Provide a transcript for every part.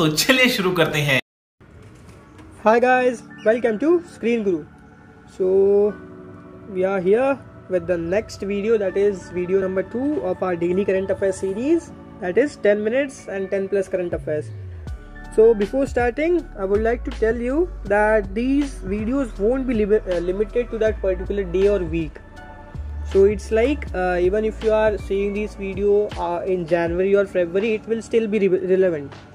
तो चलिए शुरू करते हैं। Hi guys, welcome to Screen Guru. So we are here with the next video, that is video number 2 of our daily current affairs series, that is 10 minutes and 10 plus current affairs. So before starting, I would like to tell you that these videos won't be limited to that particular day or week. So it's like even if you are seeing this video in January or February, it will still be relevant,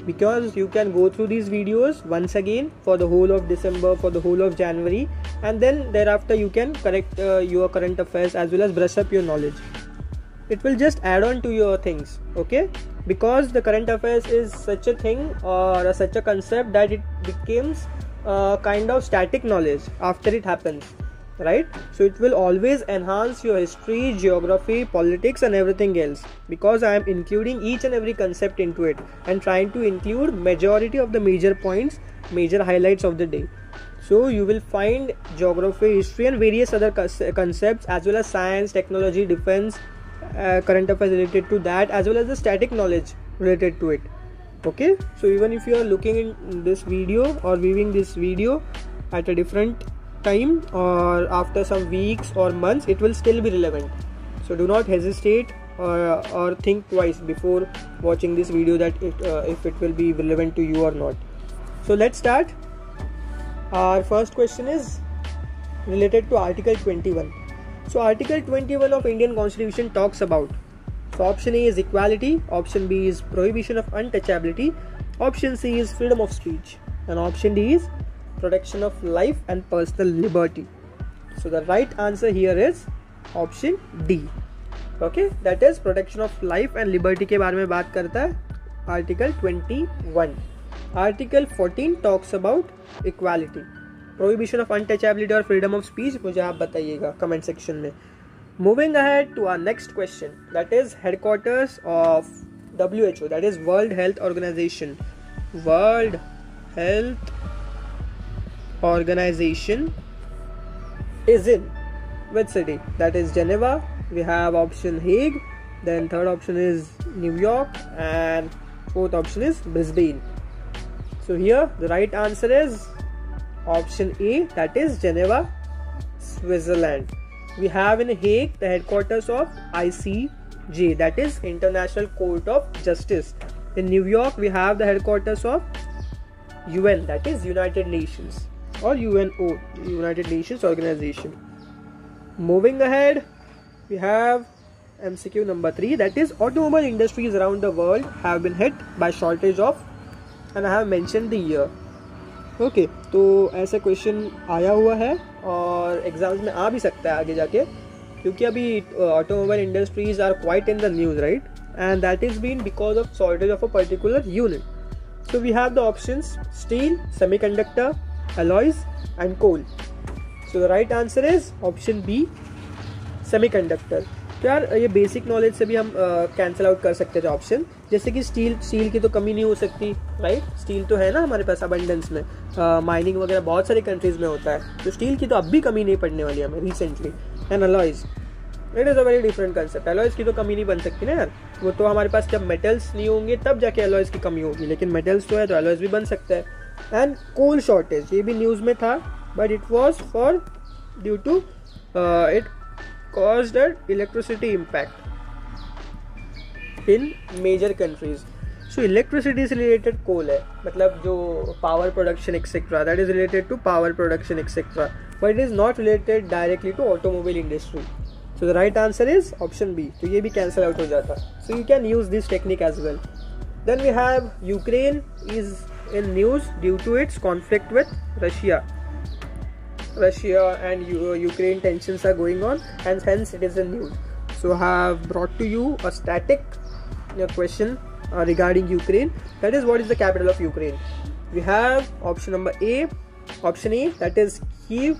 because you can go through these videos once again for the whole of December, for the whole of January, and then thereafter you can correct your current affairs as well as brush up your knowledge. It will just add on to your things, okay? Because the current affairs is such a thing or such a concept that it becomes kind of static knowledge after it happens, right? So it will always enhance your history, geography, politics and everything else, because I am including each and every concept into it and trying to include majority of the major points, major highlights of the day. So you will find geography, history and various other concepts as well as science, technology, defense, current affairs related to that, as well as the static knowledge related to it, okay? So even if you are looking in this video or viewing this video at a different time or after some weeks or months, it will still be relevant. So do not hesitate or think twice before watching this video that if it will be relevant to you or not. So let's start. Our first question is related to Article 21. So Article 21 of Indian Constitution talks about, so option A is equality, option B is prohibition of untouchability, option C is freedom of speech, and option D is protection of life and personal liberty. So the right answer here is option D, okay? That is protection of life and liberty के बारे में बात करता है Article 21. Article 14 talks about equality. Prohibition of untouchability or freedom of speech मुझे आप बताइएगा comment section में. Moving ahead to our next question, that is headquarters of WHO, that is World Health Organization. World Health Organization is in which city? That is Geneva. We have option Hague, then third option is New York, and fourth option is Brisbane. So here the right answer is option A, that is Geneva, Switzerland. We have in Hague the headquarters of ICJ, that is International Court of Justice. In New York we have the headquarters of UN, that is United Nations, or UNO, United Nations Organization. Moving ahead, we have MCQ number 3, that is automobile industries around the world have been hit by shortage of, and I have mentioned the year. Okay तो ऐसा question आया हुआ है और exams में आ भी सकता है आगे जाके, क्योंकि अभी automobile industries are quite in the news, right? And that is been because of shortage of a particular unit. So we have the options steel, semiconductor, alloys and coal. So the right answer is option B, semiconductor. तो यार ये basic knowledge से भी हम cancel out कर सकते थे option, जैसे कि स्टील की तो कमी नहीं हो सकती, राइट? स्टील तो है ना हमारे पास अबंडेंस में, माइनिंग वगैरह बहुत सारे कंट्रीज में होता है, तो स्टील की तो अब भी कमी नहीं पड़ने वाली है हमें recently. And alloys, it is a very different concept. Alloys की तो कमी नहीं बन सकती ना यार, वो तो हमारे पास जब मेटल्स नहीं होंगे तब जाके अलॉयज की कमी होगी, लेकिन मेटल्स तो है तो अलॉयज भी बन सकता है. एंड कोल शॉर्टेज, ये भी न्यूज़ में था, but it was for due to it caused an electricity impact in major countries. So electricity से related coal है, मतलब जो power production etc, that is related to power production etc, but it is not related directly to automobile industry. So the right answer is option B. तो ये भी cancel out हो जाता. So you can use this technique as well. Then we have Ukraine is in news due to its conflict with Russia and Ukraine tensions are going on, and hence it is in news. So I have brought to you a static question regarding Ukraine, that is what is the capital of Ukraine. We have option number A, option A, that is Kyiv,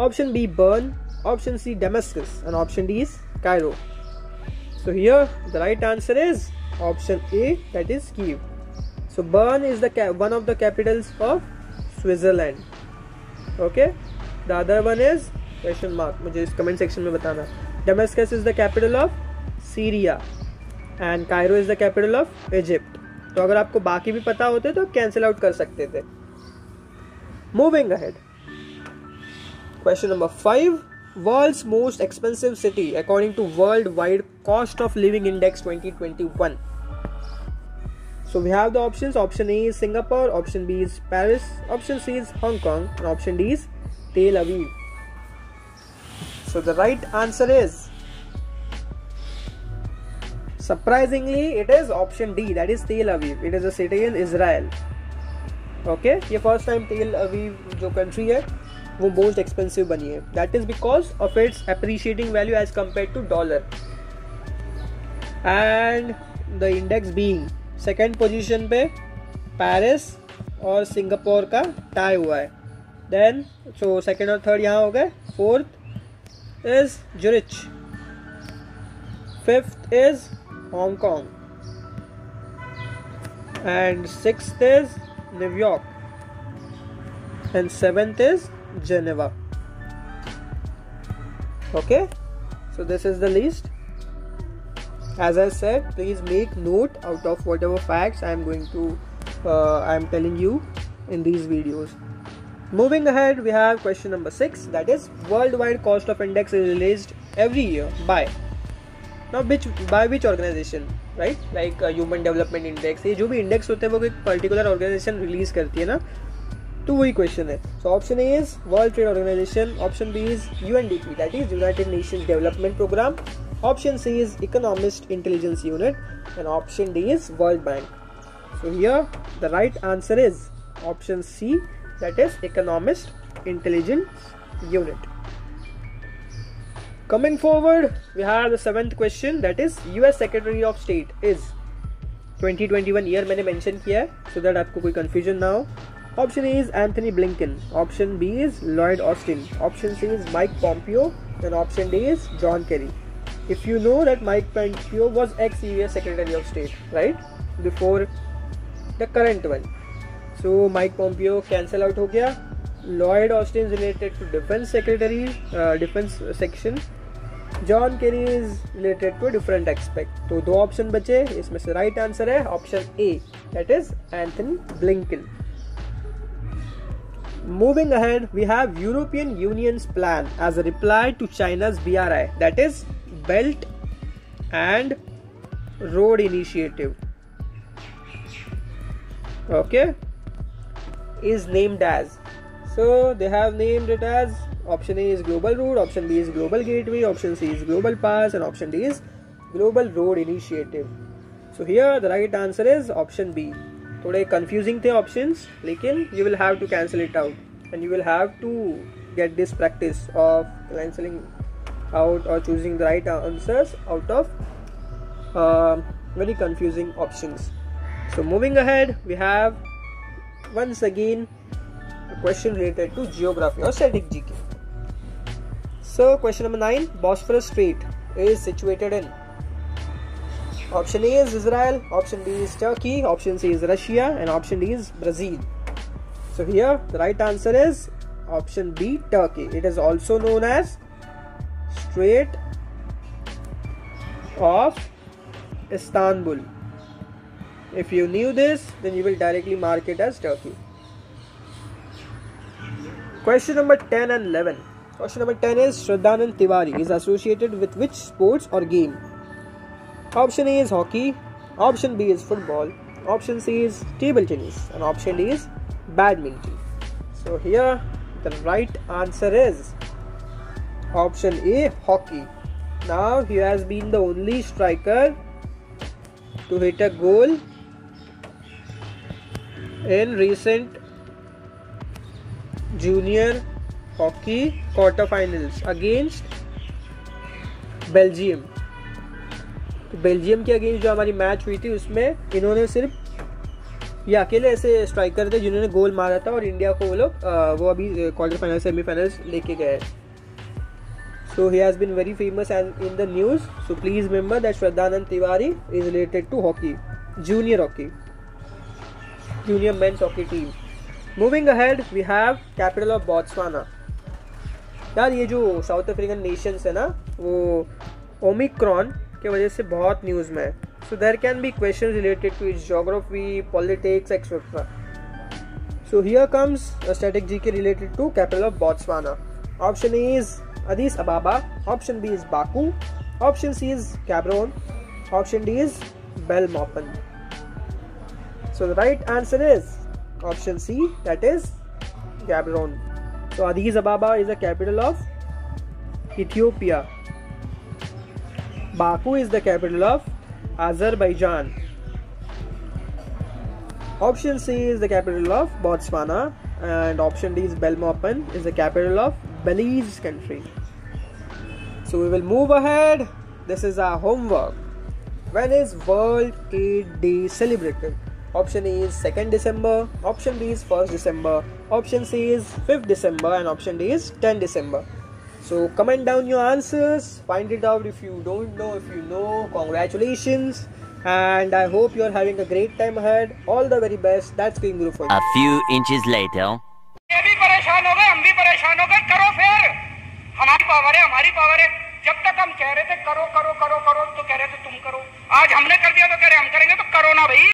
option B Bern, option C Damascus, and option D is Cairo. So here the right answer is option A, that is Kyiv. So Bern is the one of the capitals of Switzerland, okay? The other one is question mark, मुझे इस comment section में बताना. Damascus is the capital of Syria and Cairo is the capital of Egypt. तो अगर आपको बाकी भी पता होते तो कैंसिल आउट कर सकते थे. Moving ahead, question number 5. World's most expensive city according to Worldwide Cost of Living Index 2021. So we have the options. Option A is Singapore, option B is Paris, option C is Hong Kong, and option D is Tel Aviv. So the right answer is, surprisingly, it is option D, that is Tel Aviv. It is a city in Israel. Okay, ये first time Tel Aviv जो country है वो most expensive बनी है. That is because of its appreciating value as compare to dollar. And the index being second position पे Paris और Singapore का tie हुआ है. देन सो सेकेंड और थर्ड यहाँ हो गए. Fourth is Zurich, fifth is Hong Kong and sixth is New York and seventh is Geneva. Okay, so this is the list. As I said, please make note out of whatever facts I am telling you in these videos. Moving ahead, we have question number 6, that is worldwide cost of index is released every year by which organization, right? Like Human Development Index. ये जो भी index होते हैं वो एक particular organisation release करती है ना, तो वही क्वेश्चन है. So option A is World Trade Organization, option B is UNDP, that is United Nations Development Programme, option C is Economist Intelligence Unit and option D is World Bank. So here the right answer is option C, that is Economist Intelligence Unit. Coming forward, we have the 7th question, that is US Secretary of State is 2021 year मैंने mention किया है so that आपको कोई confusion ना हो. Option A is Anthony Blinken, option B is Lloyd Austin, option C is Mike Pompeo, and option D is John Kerry. If you know that Mike Pompeo was ex-US Secretary of State, right, before the current one, so Mike Pompeo cancel out हो गया. Lloyd Austin is related to defense secretary, defense section. John Kerry is related to a different aspect. तो दो option बचे, इसमें से right answer है option A, that is Anthony Blinken. Moving ahead, we have European Union's plan as a reply to China's BRI, that is Belt and Road Initiative. Okay, is named as. So they have named it as, option A is Global Road, option B is Global Gateway, option C is Global Pass, and option D is Global Road Initiative. So here the right answer is option B. थोड़े confusing थे options, लेकिन you will have to cancel it out and you will have to get this practice of cancelling out or choosing the right answers out of very confusing options. So moving ahead, we have once again a question related to geography or static GK. So question number 9, Bosphorus Strait is situated in, option A is Israel, option B is Turkey, option C is Russia, and option D is Brazil. So here the right answer is option B, Turkey. It is also known as Strait of Istanbul. If you knew this, then you will directly mark it as Turkey. Question number 10 and 11. Question number 10 is Shraddhanand Tiwari is associated with which sports or game? Option A is hockey, option B is football, option C is table tennis, and option D is badminton. So here the right answer is option A, hockey. Now he has been the only striker to hit a goal in recent junior hockey quarterfinals against Belgium. तो Belgium के against जो हमारी match हुई थी उसमें इन्होंने सिर्फ ये अकेले ऐसे स्ट्राइकर थे जिन्होंने गोल मारा था और इंडिया को वो अभी क्वार्टर फाइनल सेमीफाइनल्स लेके गए. So he has been very famous in the news. So please remember that Shraddhanand Tiwari is related to hockey, junior hockey, junior men's hockey team. Moving ahead, we have capital of Botswana. यार ये जो south African Nations है ना, वो Omicron के वजह से बहुत न्यूज़ में है. So there can be questions related to its geography, politics, etc. So here comes a static GK related to capital of Botswana. Option A is Addis Ababa. Option B is Baku. Option C is Gaborone. Option D is Belmopan. So the right answer is option C, that is Gaborone. So Addis Ababa is the capital of Ethiopia. Baku is the capital of Azerbaijan. Option C is the capital of Botswana, and option D is Belmopan is the capital of Belize country. So we will move ahead. This is our homework. When is World AIDS Day celebrated? Option A is 2nd December, option B is 1st December, option C is 5th December, and option D is 10th December. So comment down your answers, find it out if you don't know. If you know, congratulations, and I hope you are having a great time ahead. All the very best. That's Screen Guru for you. A few inches later. ये भी परेशान हो गए, हम भी परेशान हो गए। करो फिर, हमारी पावर है, हमारी पावर है। जब तक हम कह रहे थे करो करो करो करो